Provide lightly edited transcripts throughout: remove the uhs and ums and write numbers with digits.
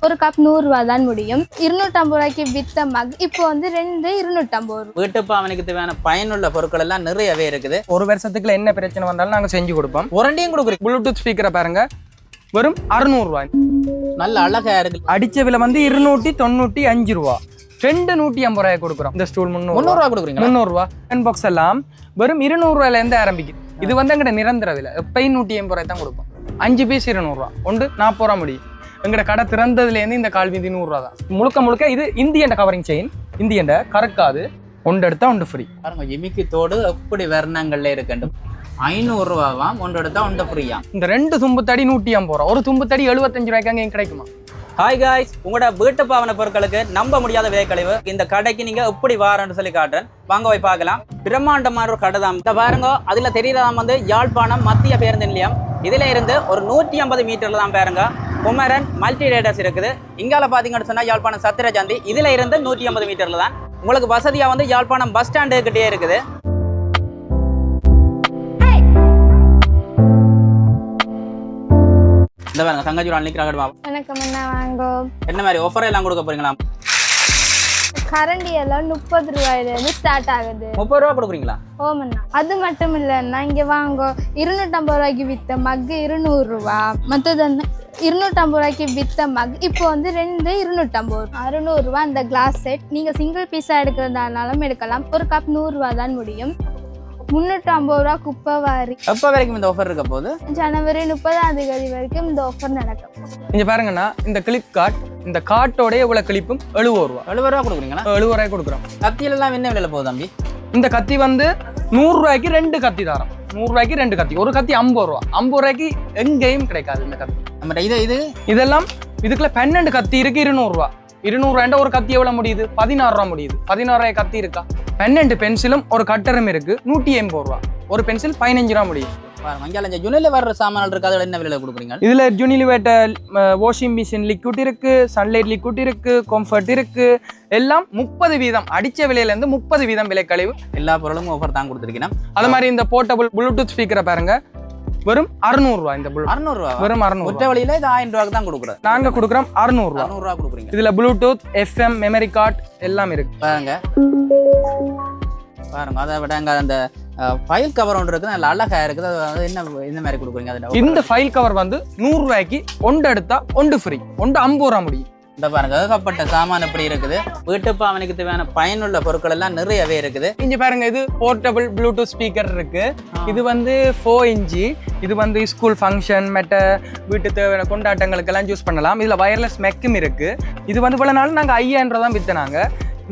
ஒரு கப் 100 ரூபாய் தான் முடியும். 250 ரூபாய்க்கு வித்த மக் இப்போ வந்து 250. வீட்டுப்பாவனுக்கு தேவையான பயனுள்ள பொருட்கள் எல்லாம் நிறையவே இருக்குது. ஒரு வருஷத்துக்குள்ள என்ன பிரச்சனை வந்தாலும் நாங்க செஞ்சு கொடுப்போம். வாரண்டியும் கொடுக்குறீங்க. ப்ளூடூத் ஸ்பீக்கரை பாருங்க, வெறும் 600 ரூபாய். நல்ல அழகா இருக்கு. அடிச்ச விலை வந்து 295 ரூபா. 250 ரூபாய் கொடுக்குறோம். இந்த ஸ்டூல் 300 ரூபா கொடுக்குறீங்க. 300 ரூபா. பாக்ஸ் எல்லாம் வெறும் 200 ரூபாயில இருந்து ஆரம்பிக்குது. இது வந்து எங்கட நிரந்தர விலை. எப்பயும் 180 ரூபாய் தான் கொடுப்போம். 5 பீஸ் 200 ரூபா. ஒன்று 40 ரூபா முடியும். எங்கட கடை திறந்ததுலேருந்து இந்த கால்வீதி 100 ரூபா தான். முழுக்க இது இந்தியன் கவரிங் செயின். இந்தியன் கறக்காது. ஒன்று எடுத்தா ஒன்று ஃப்ரீ. பாருங்க ஜிமிக்கி தோடு எப்படி வர்ணங்கள்ல இருக்கு. 500 ரூபாவாம். ஒன்று எடுத்தா ஒன்று ஃப்ரீயா. இந்த 2 தும்புத்தடி 150 ரூபா. ஒரு தும்புத்தடி 75 ரூபாய்க்கு அங்கே கிடைக்குமா? ஹாய் காய்ஸ், உங்களோட வீட்டு பாவன பொருட்களுக்கு நம்ப முடியாத வேகக்கழிவு. இந்த கடைக்கு நீங்க எப்படி வாரன்னு சொல்லி காட்டுறேன். வாங்க போய் பார்க்கலாம். பிரம்மாண்டமான ஒரு கடை தான். இந்த பாருங்க, அதுல தெரியறதாம் வந்து யாழ்ப்பாணம் மத்திய பேருந்து நிலையம். இதுல இருந்து ஒரு 150 மீட்டர்ல தான் பாருங்க குமரன் மல்டி ரேடர்ஸ் இருக்குது. இங்கால பாத்தீங்கன்னு சொன்னா யாழ்ப்பாணம் சத்திரஜாந்தி. இதுல இருந்து 150 மீட்டர்ல தான் உங்களுக்கு வசதியா வந்து யாழ்ப்பாணம் பஸ் ஸ்டாண்டு கிட்டே இருக்குது. இந்த பாருங்க தங்கச்சி அன்னைக்கு வணக்கம் அண்ணா, வாங்கோ. என்ன மாதிரி ஆஃபர் எல்லாம் கொடுக்க போறீங்களா? கரண்டி எல்லாம் 30 ரூபாயில இருந்து ஸ்டார்ட் ஆகுது. 30 ரூபா கொடுக்குறீங்களா? ஓமண்ணா. அது மட்டும் இல்லைன்னா இங்க வாங்கோ. 250 ரூபாய்க்கு வித்த மக் 200 ரூபா. மற்றது 250 ரூபாய்க்கு வித்த மக் இப்போ வந்து 250. 600 ரூபா அந்த கிளாஸ் செட். நீங்க சிங்கிள் பீஸா எடுக்கிறதானாலும் எடுக்கலாம். ஒரு கப் 100 ரூபாய் தான் முடியும். 350 ரூபா குப்பை வாரி. எப்போ வரைக்கும் இந்த ஆஃபர் இருக்க போகுது? ஜனவரி 30ஆம் தேதி வரைக்கும் இந்த ஆஃபர் நடக்கும். இங்க பாருங்கன்னா, இந்த கிளிப் கார்ட், இந்த கார்ட்டோட இவ்வளவு கிளிப்பும் 70 ரூபா. 70 ரூபா கொடுக்குறீங்களா? 70 ரூபாய் கொடுக்குறோம். கத்தியில எல்லாம் என்ன விலையில போகுது தம்பி? இந்த கத்தி வந்து 100 ரூபாய்க்கு 2 கத்தி தரோம். 100 ரூபாய்க்கு 2 கத்தி. ஒரு கத்தி 50 ரூபா. 50 ரூபாய்க்கு எங்கேயும் கிடைக்காது இந்த கத்தி. நம்ம இது இதெல்லாம் இதுக்குள்ள 12 கத்தி இருக்கு. 200 ரூபா. 200 ரூபாய்ண்டா ஒரு கத்தி எவ்வளவு முடியுது? 16 ரூபா முடியுது. 16 ரூபாய் கத்தி இருக்கா? 12 பென்சிலும் ஒரு கட்டரும் இருக்கு. 180 ரூபா. ஒரு பென்சில் 15 ரூபா முடியும். ஜூனில வர்ற சாமான் இருக்கு. அதோட என்ன விலையில கொடுக்குறீங்க? இதுல ஜூனிலிவேட்ட வாஷிங் மிஷின் லிக்விட் இருக்கு, சன்லைட் லிக்விட் இருக்கு, கம்ஃபர்ட் இருக்கு. எல்லாம் 30% அடிச்ச விலையில இருந்து 30% விலை கழிவு. எல்லா பொருளும் ஆஃபர் தான் கொடுத்துருக்கீங்க. அது மாதிரி இந்த போர்ட்டபிள் ப்ளூடூத் ஸ்பீக்கரை பாருங்க, வெறும் 600 ரூபா. இந்த 600 ரூபா. வெறும் 600. ஒற்றை வழியில இது 1000 ரூபாய்க்கு தான் கொடுக்குறோம். நாங்க கொடுக்குறோம் 600 ரூபா. 600 ரூபா கொடுக்குறீங்க. இதுல ப்ளூடூத், FM, மெமரி கார்டு எல்லாம் இருக்கு. பாருங்க அதை விட அங்க அந்த ஃபைல் கவர் ஒன்று இருக்குது. நல்ல அழகா இருக்குது. அது என்ன மாதிரி கொடுக்குறீங்க? அதில் இந்த ஃபைல் கவர் வந்து 100 ரூபாய்க்கு ஒன்று எடுத்தா ஒன்று ஃப்ரீ. ஒன்று 50 ரூபா முடியும். இந்த பாருங்க ஏகப்பட்ட சாமான் எப்படி இருக்குது. வீட்டுப்பாவனுக்கு தேவையான பயனுள்ள பொருட்கள் எல்லாம் நிறையவே இருக்குது. இங்க பாருங்க, இது போர்ட்டபிள் ப்ளூடூத் ஸ்பீக்கர் இருக்கு. இது வந்து 4 இன்ச்சு. இது வந்து ஸ்கூல் ஃபங்க்ஷன் மற்ற வீட்டு தேவையான கொண்டாட்டங்களுக்கு எல்லாம் யூஸ் பண்ணலாம். இதுல வயர்லெஸ் மெக்கும் இருக்கு. இது வந்து பல நாள் நாங்க 5000 ரூபா தான் வித்தனாங்க.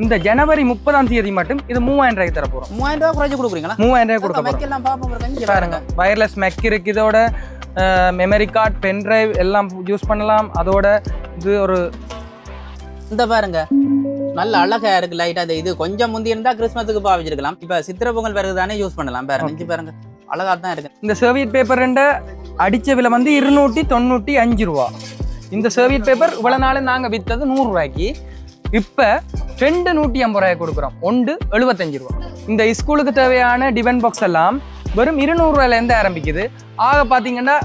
இந்த ஜனவரி 30ஆம் தேதி மட்டும் இது 3000 ரூபாய்க்கு தர போறோம். 3000 ரூபாய் குறைச்சு கொடுக்குறீங்களா? 3000 ரூபாய் கொடுக்க போறோம். பாருங்க, வயர்லெஸ் மெக் இருக்கு. இதோட மெமரி கார்டு, பென் டிரைவ் எல்லாம் யூஸ் பண்ணலாம். அதோட இது ஒரு இந்த பாருங்க நல்ல அழகா இருக்கு. லைட்டா இது கொஞ்சம் முந்தி இருந்தா கிறிஸ்மஸுக்கு பாவிச்சிருக்கலாம். இப்ப சித்திரை பொங்கல் பிறகு தானே யூஸ் பண்ணலாம். பாருங்க பாருங்க அழகா தான் இருக்கு. இந்த சர்வீட் பேப்பர் அடிச்ச விலை வந்து 295 ரூபா. இந்த சர்வீட் பேப்பர் இவ்வளவு நாள் நாங்க வித்தது 100 ரூபாய்க்கு. இப்ப 250 ரூபாய் கொடுக்குறோம். ஒன்று 75 ரூபா. இந்த ஸ்கூலுக்கு தேவையான டிஃபன் பாக்ஸ் எல்லாம் வெறும் 200 ரூபாயில இருந்து ஆரம்பிக்குது. ஆக பாத்தீங்கன்னா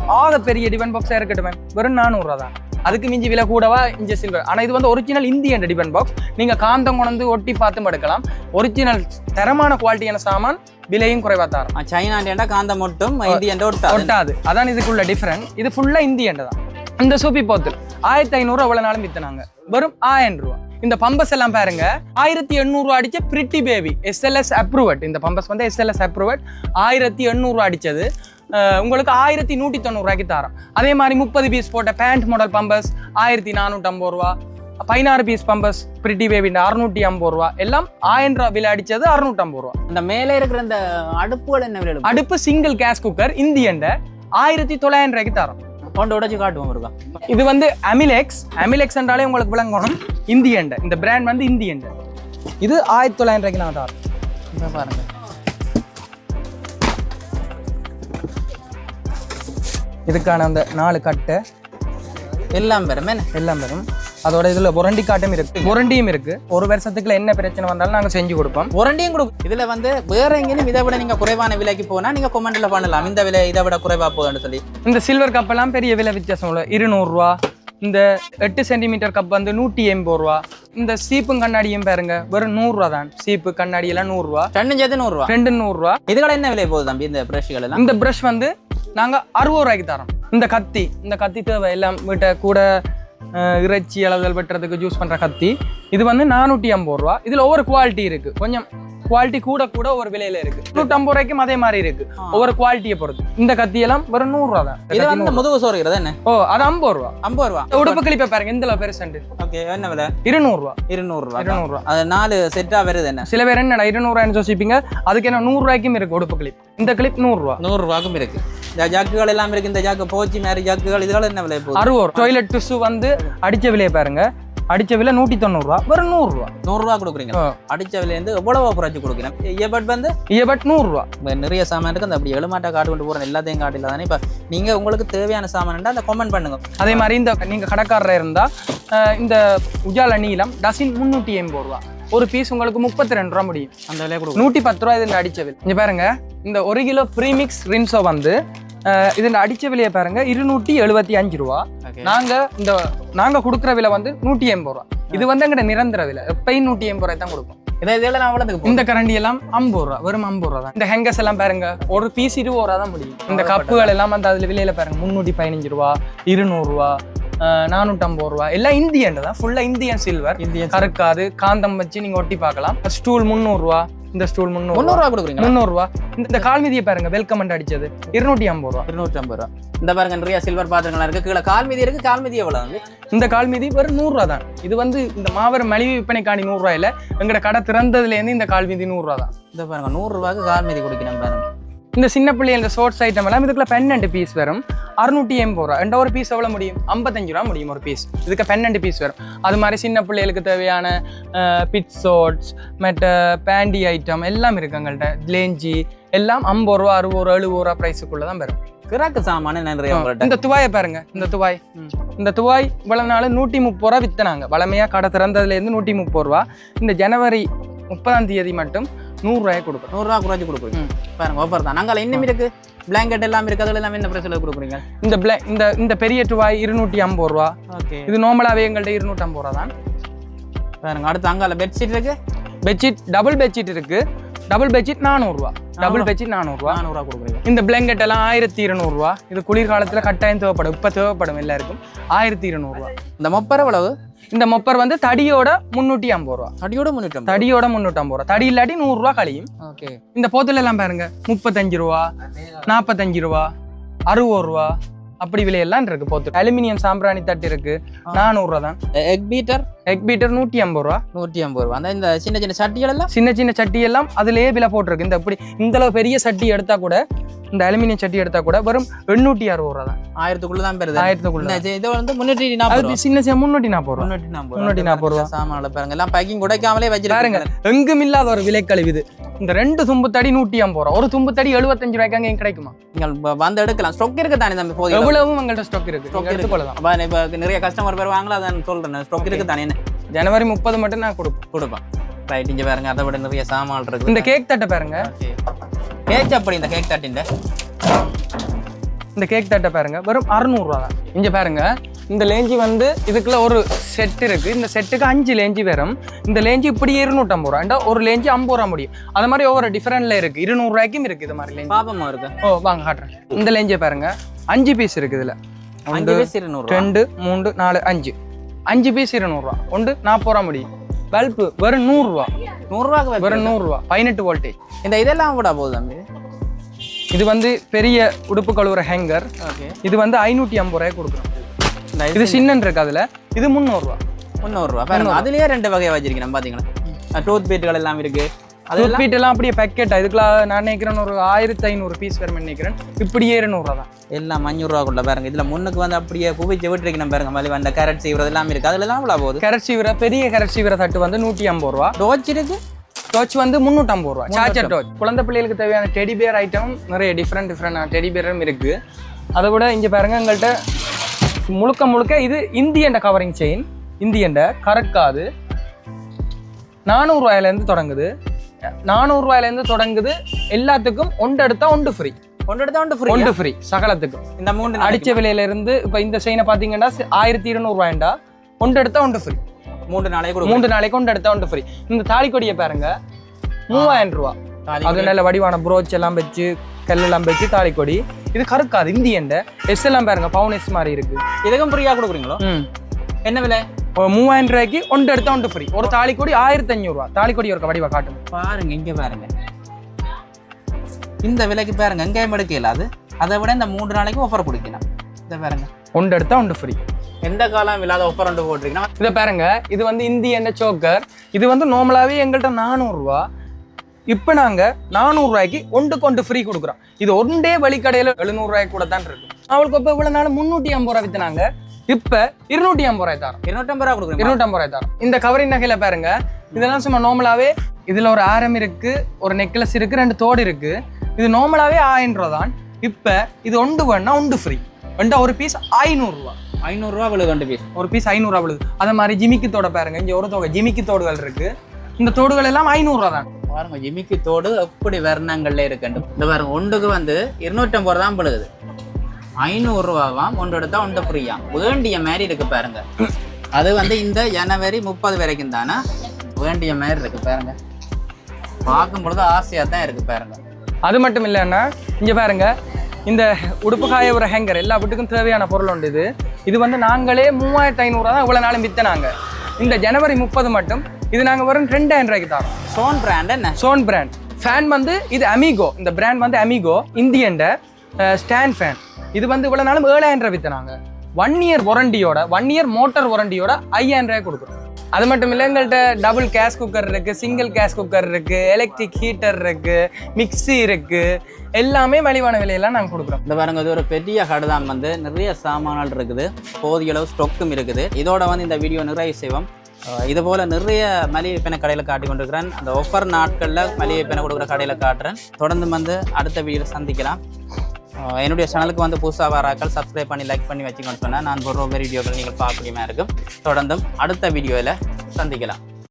பெரிய டிஃபன் பாக்ஸா இருக்கட்டும் வெறும் 400 ரூபா தான். அதுக்கு மிஞ்சி விலை கூடவா இங்க சில்வர். ஆனா இது வந்து ஒரிஜினல் இந்தியன் டிஃபன் பாக்ஸ். நீங்க காந்தம் கொண்டு ஒட்டி பார்த்து எடுக்கலாம். ஒரிஜினல் தரமான குவாலிட்டியான சாமான், விலையும் குறைவா தரும். சைனா காந்தம் மட்டும் இந்தியன் ஒட்டாது. அதான் இதுக்குள்ள டிஃபரன்ஸ். இது ஃபுல்லா இந்தியன் தான். இந்த சூப்பி போத்தல் 1500 அவ்வளவு நாளும் வித்தனாங்க. வெறும் 1000 ரூபா. இந்த பம்பஸ் எல்லாம் பாருங்க 1800 ரூபா அடிச்ச பிரிட்டி பேபி SLS அப்ரூவட். இந்த பம்பஸ் வந்து SLS அப்ரூவட் 1800 ரூபா அடிச்சது உங்களுக்கு 1190 ரூபாய்க்கு தரோம். அதே மாதிரி 30 பீஸ் போட்ட பேண்ட் மாடல் பம்பஸ் 1450 ரூபா. 16 பீஸ் பம்பஸ் பிரிட்டி பேபி 650 ரூபா. எல்லாம் 1000 ரூபா விலை அடிச்சது 650 ரூபா. இந்த மேலே இருக்கிற இந்த அடுப்புகள் என்ன விலை? அடுப்பு சிங்கிள் கேஸ் குக்கர் இந்தியன் 1900 ரூபாய்க்கு தரோம். கொண்டு உடச்சு காட்டுவோம் இருக்கா. இது வந்து அமிலெக்ஸ் என்றாலே உங்களுக்கு விளங்கணும். இந்தியன் இந்த பிராண்ட் வந்து இந்தியன். இது 1900 ரூபாய்க்கு நான் தரோம். பாருங்க இதுக்கான அந்த 4 கட்டை எல்லாம் பெறும். எல்லாம் பெறும். அதோட இதுல வாரண்டி கார்டும் இருக்கு. வாரண்டியும் இருக்கு. ஒரு வருஷத்துக்குள்ள என்ன பிரச்சனை வந்தாலும் நாங்க செஞ்சு கொடுப்போம். வாரண்டியும் கொடுக்கும். இதுல வந்து வேற எங்கேயும் இதை விட நீங்க குறைவான விலைக்கு போனா நீங்க கமெண்ட்ல பண்ணலாம். இந்த விலை இதை விட குறைவா போகுதுன்னு சொல்லி. இந்த சில்வர் கப் எல்லாம் பெரிய விலை வித்தியாசம் உள்ள 200 ரூபா, இந்த 8 சென்டிமீட்டர் கப் வந்து 180 ரூபா. இந்த சீப்பும் கண்ணாடியும் பாருங்க வெறும் 100 ரூபா தான். சீப்பு கண்ணாடி எல்லாம் 100 ரூபா. ரெண்டும் சேர்த்து 100 ரூபா. ரெண்டு 100 ரூபா. இதுகளை என்ன விலை போகுது தம்பி இந்த பிரஷ்கள் எல்லாம்? இந்த பிரஷ் வந்து நாங்க 60 ரூபாய்க்கு தரோம். இந்த கத்தி தேவை எல்லாம் வீட்டை கூட இறைச்சி அளவுகள் வெட்டுறதுக்கு யூஸ் பண்ற கத்தி. இது வந்து 450 ரூபா. இதுல ஒவ்வொரு குவாலிட்டி இருக்கு. கொஞ்சம் குவாலிட்டி கூட ஒரு விலையில இருக்கு. 150 ரூபாய்க்கும் அதே மாதிரி இருக்கு, ஒவ்வொரு குவாலிட்டியை பொறுத்து. இந்த கத்தி எல்லாம் வெறும் 100 ரூபா தான். இது வந்து முதுகு சோறுகிறது என்ன? ஓ அது 50 ரூபா. 50 ரூபா. உடுப்பு கிளிப்பை பாருங்க இந்த பெருசண்டு. ஓகே, என்ன விலை? 200 ரூபா. 200 ரூபா. 200 ரூபா. அது 4 செட்டா வருது என்ன? சில பேர் என்னடா 200 ரூபாய்னு யோசிப்பீங்க. அதுக்கு என்ன 100 ரூபாய்க்கும் இருக்கு உடுப்பு கிளிப். இந்த கிளிப் 100 ரூபா. 100 ரூபாய்க்கும் இருக்கு. இந்த ஜாக்குகள் எல்லாம் இருக்கு. இந்த ஜாக்கு போச்சு மாதிரி ஜாக்குகள் இதுகள் என்ன விலை போகுது? 60 ரூபா. டாய்லெட் டிஷ்யூ வந்து அடிச்ச விலையை பாருங்க. அடிச்ச விலை 190 ரூபா. வெறும் 100 ரூபா. 100 ரூபா கொடுக்குறீங்க. அடிச்ச விலையிலேருந்து எவ்வளவு குறைச்சி கொடுக்குறேன். இயர்பட் வந்து 100 ரூபா. நிறைய சாமான் இருக்கு. அந்த அப்படி எழுமாட்டா காட்டு கொண்டு போகிறேன் எல்லாத்தையும் காட்டில தானே. இப்போ நீங்க உங்களுக்கு தேவையான சாமான் அந்த கமெண்ட் பண்ணுங்க. அதே மாதிரி இந்த நீங்க கடைக்காரராக இருந்தா இந்த உஜால நீளம் டசின் 380 ரூபா. ஒரு பீஸ் உங்களுக்கு 32 ரூபா முடியும். அந்த விலையை கொடுக்கும். 110 ரூபா இது அடிச்ச விலை. இங்க பாருங்க இந்த 1 கிலோ ப்ரீமிக்ஸ் ரின்ஸோ வந்து இது அடிச்ச விலையை பாருங்க 275 ரூபா. நாங்க கொடுக்குற விலை வந்து 180 ரூபா. இது வந்து எங்கட நிரந்தர விலை. எப்பயும் 180 ரூபாய் தான் கொடுக்கும். இந்த கரண்டி எல்லாம் 50 ரூபா. வெறும் 50 ரூபா தான். இந்த ஹேங்கர்ஸ் எல்லாம் பாருங்க ஒரு பீஸ் 20 ரூபா தான் முடியும். இந்த கப்புகள் எல்லாம் வந்து அதுல விலையில பாருங்க 315 ரூபா, 200 ரூபா, 450 ரூபா. எல்லாம் இந்தியன் தான். ஃபுல்லா இந்தியன் சில்வர். கருக்காது காந்தம் வச்சு நீங்க ஒட்டி பார்க்கலாம். ஸ்டூல் 300 ரூபா. இந்த ஸ்டூல் 300 ரூபா கொடுக்குறீங்க. 300 ரூபா. இந்த கால்மிதியை பாருங்க வெல்கம் அடிச்சது 250 ரூபா. 250 ரூபா. இந்த பாருங்க நிறைய சில்வர் பாத்திரங்களா இருக்கு. கீழே கால்மிதி இருக்கு. கால்மிதி எவ்வளவு வந்து? இந்த கால்மிதி வெறும் 100 ரூபா தான். இது வந்து இந்த மாபெரும் மலிவு விற்பனைக்காணி 100 ரூபாய் இல்ல. எங்கட கடை திறந்ததுல இருந்து இந்த கால்மிதி 100 ரூபா தான். இந்த பாருங்க 100 ரூபாய்க்கு கால்மிதி கொடுக்கணும் பாருங்க. இந்த சின்ன பிள்ளைங்க இந்த ஷோர்ட்ஸ் ஐட்டம் எல்லாம் இதுக்குள்ள 12 பீஸ் வரும். 680 ரூபா. ரெண்டு ஒரு பீஸ் எவ்வளவு முடியும்? 55 ரூபா முடியும் ஒரு பீஸ். இதுக்கு 12 பீஸ் வரும். அது மாதிரி சின்ன பிள்ளைகளுக்கு தேவையான பிட் ஷோர்ட்ஸ் மற்ற பேண்டி ஐட்டம் எல்லாம் இருக்கு எங்கள்கிட்ட. லேஞ்சி எல்லாம் 50 ரூபா, 60 ரூபா, 70 ரூபா பிரைஸுக்குள்ள தான் வரும். கிராக்கு சாமான நிறைய. இந்த துவாயை பாருங்க. இந்த துவாய் இவ்வளவு நாள் 130 ரூபா வித்தனாங்க. வளமையா கடை திறந்ததுல இருந்து 130 ரூபா. இந்த ஜனவரி 30ஆம் தேதி மட்டும் 100 ரூபாய் கொடுக்கும். 100 ரூபா குறைச்சி கொடுக்குறீங்க பாருங்க. ஆஃபர் தான். நாங்கள் இன்னும் இருக்கு பிளாங்கெட் எல்லாம் இருக்கு. அதுல எல்லாம் என்ன பிரச்சனை கொடுக்குறீங்க? இந்த பெரிய துவாய் 250 ரூபா. ஓகே, இது நார்மலாவே எங்கள்கிட்ட 250 ரூபா தான் பாருங்க. அடுத்து அங்கால பெட்ஷீட் இருக்கு. பெட்ஷீட் டபுள் பெட்ஷீட் இருக்கு. டபுள் பெட்ஷீட் 400 ரூபா. டபுள் பெட்ஷீட் 400 ரூபா. 400 ரூபா கொடுக்குறீங்க. இந்த பிளாங்கெட் எல்லாம் 1200 ரூபா. இது குளிர்காலத்துல கட்டாயம் தேவைப்படும். இப்ப தேவைப்படும் எல்லாருக்கும். 1200 ரூபா. இந்த மொப்பர் எவ்வளவு? இந்த மொப்பர் வந்து தடியோட 350 ரூபா. தடியோட 350 ரூபா. தடி இல்லாட்டி 100 ரூபா கழியும். ஓகே. இந்த போத்தல் எல்லாம் பாருங்க 35 ரூபா, 45 ரூபா, 60 ரூபா அப்படி விலையெல்லாம் இருக்கு. போத்து அலுமினியம் சாம்பிராணி தட்டு இருக்கு 400 ரூபா தான். எக் பீட்டர் 150 ரூபா. 150 ரூபா. அந்த இந்த சின்ன சட்டி எல்லாம் அதுலயே விலை போட்டிருக்கு. இந்த இப்படி இந்த அளவு பெரிய சட்டி எடுத்தா கூட, இந்த அலுமினியம் சட்டி எடுத்தா கூட வெறும் 860 ரூபா தான். 1000க்குள்ள தான் பெறுது. 1000க்குள்ள. இது வந்து 340 ரூபா. சின்ன 340 ரூபா. 340 ரூபா. சாமான்ல பாருங்க எல்லாம் பேக்கிங் உடைக்காமலே வச்சிருக்காங்க. எங்கும் இல்லாத ஒரு விலை கழிவுது. இந்த 2 தும்பு தடி 150 ரூபா. ஒரு தும்பு தடி 75 ரூபாய்க்கு அங்க கிடைக்குமா? நீங்க வந்து எடுக்கலாம். ஸ்டாக் இருக்கு தானே தம்பி? போதும். எவ்வளவு உங்கள்ட்ட ஸ்டாக் இருக்கு? எடுத்துக்கொள்ளலாம். இப்ப நிறைய கஸ்டமர் வருவாங்களா அதான் சொல்றேன். ஸ்டாக் இருக்கு தானே? ஜனவரி 30 மட்டும் நான் கொடுப்பேன். ரைட். இங்க பாருங்க அதை விட நிறைய சாமான் இருக்கு. இந்த கேக் தட்டை பாருங்க. கேக் அப்படி இந்த கேக் தட்டின் இந்த கேக் தட்டை பாருங்க வெறும் 600 ரூபா தான். இங்க பாருங்க இந்த லேஞ்சி வந்து இதுக்குள்ள ஒரு செட் இருக்கு. இந்த செட்டுக்கு 5 லேஞ்சி வரும். இந்த லேஞ்சி இப்படி 250 ரூபா. ஒரு லேஞ்சி 50 ரூபா முடியும். அது மாதிரி ஒவ்வொரு டிஃபரெண்ட்ல இருக்கு. 200 ரூபாய்க்கும் இருக்கு இது மாதிரி லேஞ்சி. பாப்பமா இருக்கு. ஓ வாங்க காட்டுறேன். இந்த லேஞ்சியை பாருங்க 5 பீஸ் இருக்கு இதுல. 5 பீஸ் 200 2 3 4 5 5 பீஸ் 200 ரூபா. 40 ரூபா முடியும். பல்பு வெறும் 100 ரூபா. 100 ரூபாய்க்கு வெறும் 100 ரூபா. 18 வோல்டேஜ். இந்த இதெல்லாம் கூட போகுது. இது வந்து பெரிய உடுப்பு கழுவுற ஹேங்கர். இது வந்து 550 ரூபாய் கொடுக்குறோம். இது சின்னன் இருக்கு அதுல. இது 300 ரூபா. 300 ரூபா. பாருங்க அதுலயே 2 வகை வச்சிருக்கேன் பாத்தீங்களா. டூத் பீட்டுகள் எல்லாம் இருக்கு. டூத் பீட் எல்லாம் அப்படியே பேக்கெட். இதுக்குலாம் நான் நினைக்கிறேன் ஒரு 1500 பீஸ் வரும் நினைக்கிறேன். இப்படியே 200 ரூபா தான். எல்லாம் 500 ரூபாக்குள்ள பாருங்க. இதுல முன்னுக்கு வந்து அப்படியே குவிச்சு விட்டுருக்கேன் பாருங்க. மலி வந்த கேரட் சீவிரம் எல்லாம் இருக்கு. அதுல எல்லாம் எவ்வளவு போகுது? கேரட் சீவிர பெரிய கேரட் சீவிர தட்டு வந்து 150 ரூபா. டோச் இருக்கு. டோச் வந்து 350 ரூபா. சார்ஜர் டோச். குழந்தை பிள்ளைகளுக்கு தேவையான டெடி பியர் ஐட்டம் நிறைய டிஃப்ரெண்ட் டெடி பியரும் இருக்கு. அதை விட இங்க பாருங்க எங்கள்கிட்ட முழுக்க இது இந்தியன் கவரிங் செயின். இந்தியன் கறக்காது. 400 ரூபாயில இருந்து தொடங்குது. 400 ரூபாயில இருந்து தொடங்குது. எல்லாத்துக்கும் ஒன்று எடுத்தா ஒன்று ஃப்ரீ. ஒன்று எடுத்தா ஒன்று ஃப்ரீ. ஒன்று ஃப்ரீ சகலத்துக்கும். இந்த 3 அடிச்ச விலையில இருந்து இப்ப இந்த செயினை பாத்தீங்கன்னா 1200 ரூபாய்டா, ஒன்று எடுத்தா ஒன்று ஃப்ரீ. 3 நாளைக்கு கொடுக்கும். 3 நாளைக்கு ஒன்று எடுத்தா ஒன்று ஃப்ரீ. இந்த தாலிக்கொடியை பாருங்க 3000 ரூபா. அது நல்ல வடிவான ப்ரோச் எல்லாம் வச்சு கல்லெல்லாம் வச்சு தாலிக்கொடி. இது கருக்காது இந்தியன். எஸ் எல்லாம் பாருங்க பவுன் எஸ் மாதிரி இருக்கு. இதுக்கும் ஃப்ரீயா கொடுக்குறீங்களோ? என்ன விலை? 3000 ரூபாய்க்கு ஒன்று எடுத்தா ஒன்று ஃப்ரீ. ஒரு தாலிக்கொடி 1500 ரூபா. தாலிக்கொடி ஒரு வடிவா காட்டுங்க பாருங்க. இங்க பாருங்க இந்த விலைக்கு பாருங்க. எங்கேயும் எடுக்கல. அதை விட இந்த 3 நாளைக்கு ஆஃபர் கொடுக்கணும். இதை பாருங்க ஒன்று எடுத்தா ஒன்று ஃப்ரீ. எந்த காலம் இல்லாத ஆஃபர் ஒன்று போட்டிருக்கீங்கன்னா இதை பாருங்க. இது வந்து இந்தியன் சோக்கர். இது வந்து நார்மலாவே எங்கள்கிட்ட 400 ரூபா. இப்போ நாங்கள் 400 ரூபாய்க்கு ஒன்றுக்கு ஒன்று ஃப்ரீ கொடுக்குறோம். இது ஒன்றே வழிக்கடையில் 700 ரூபாய்க்கு கூட தான் இருக்கும். அவளுக்கு இப்போ இவ்வளோ நாள் 350 ரூபா விற்றுனாங்க. இப்போ 250 ரூபாய் தரோம். 250 ரூபா கொடுக்குறோம். 250 ரூபாய் தரோம். இந்த கவரிங் நகையில பாருங்க. இதெல்லாம் சும்மா நார்மலாவே இதுல ஒரு ஆரம் இருக்கு, ஒரு நெக்லஸ் இருக்கு, 2 தோடு இருக்கு. இது நார்மலாவே 1000 ரூபா தான். இப்போ இது ஒன்று வேணா ஒன்று ஃப்ரீ. ஒரு பீஸ் 500 ரூபா. 500 ரூபா விழுது. 2 பீஸ் ஒரு பீஸ் 500 ரூபா விழுது. அதே மாதிரி ஜிமிக்கி தோட பாருங்க. இங்க ஒரு தொகை ஜிமிக்கி தோடுகள் இருக்கு. இந்த தோடுகள் எல்லாம் 500 ரூபா தான். பாருங்க ஜிமிக்கி தோடு எப்படி வர்ணங்கள்ல இருக்கு. இந்த பாருங்க ஒன்றுக்கு வந்து 250 ரூபா தான் விழுகுது. 500 ரூபாவாம். ஒன்று எடுத்தா ஒன்று ஃப்ரீயா. வேண்டிய மாதிரி இருக்கு பாருங்க. அது வந்து இந்த ஜனவரி 30 வரைக்கும் தானே வேண்டிய மாதிரி இருக்கு பாருங்க. பார்க்கும் பொழுது ஆசையா தான் இருக்கு பாருங்க. அது மட்டும் இல்லைன்னா இங்க பாருங்க. இந்த உடுப்பு காய ஒரு ஹேங்கர் எல்லா வீட்டுக்கும் தேவையான பொருள் உண்டு. இது வந்து நாங்களே 3500 தான் இவ்வளவு நாளும் வித்தனாங்க. இந்த ஜனவரி 30 மட்டும் இது நாங்க வரும் 2000 ரூபாய்க்கு தரோம். சோன் பிராண்ட் என்ன? சோன் பிராண்ட் ஃபேன் வந்து இது அமிகோ. இந்த பிராண்ட் வந்து அமிகோ இந்தியன் ஸ்டாண்ட் ஃபேன். இது வந்து இவ்வளவு நாளும் 7000 ரூபாய் வித்தனாங்க. 1 இயர் வாரண்டியோட 1 இயர் மோட்டார் வாரண்டியோட 5000 ரூபாய் கொடுக்குறோம். அது மட்டும் இல்லை எங்கள்கிட்ட டபுள் கேஸ் குக்கர் இருக்கு, சிங்கிள் கேஸ் குக்கர் இருக்கு, எலக்ட்ரிக் ஹீட்டர் இருக்கு, மிக்சி இருக்கு. எல்லாமே மலிவான விலையெல்லாம் நாங்கள் கொடுக்குறோம். இந்த பாருங்க இது ஒரு பெரிய கடை தான். வந்து நிறைய சாமான்கள் இருக்குது, போதிய அளவு ஸ்டொக்கும் இருக்குது. இதோட வந்து இந்த வீடியோ நிறைய செய்வோம். இது போல நிறைய மளிகை விற்பனை கடையில் காட்டி கொண்டிருக்கிறேன். அந்த ஆஃபர் நாட்களில் மளிகை விற்பனை கொடுக்குற கடையில் காட்டுறேன். தொடர்ந்து வந்து அடுத்த வீடியோவில் சந்திக்கலாம். என்னுடைய சேனலுக்கு வந்து புதுசாக வராக்கள் சப்ஸ்கிரைப் பண்ணி லைக் பண்ணி வச்சுக்கணும்னு சொன்னால் நான் ஒரு வீடியோக்கள் நீங்கள் பார்க்கக்கூடியமாக இருக்கும். தொடர்ந்தும் அடுத்த வீடியோவில் சந்திக்கலாம்.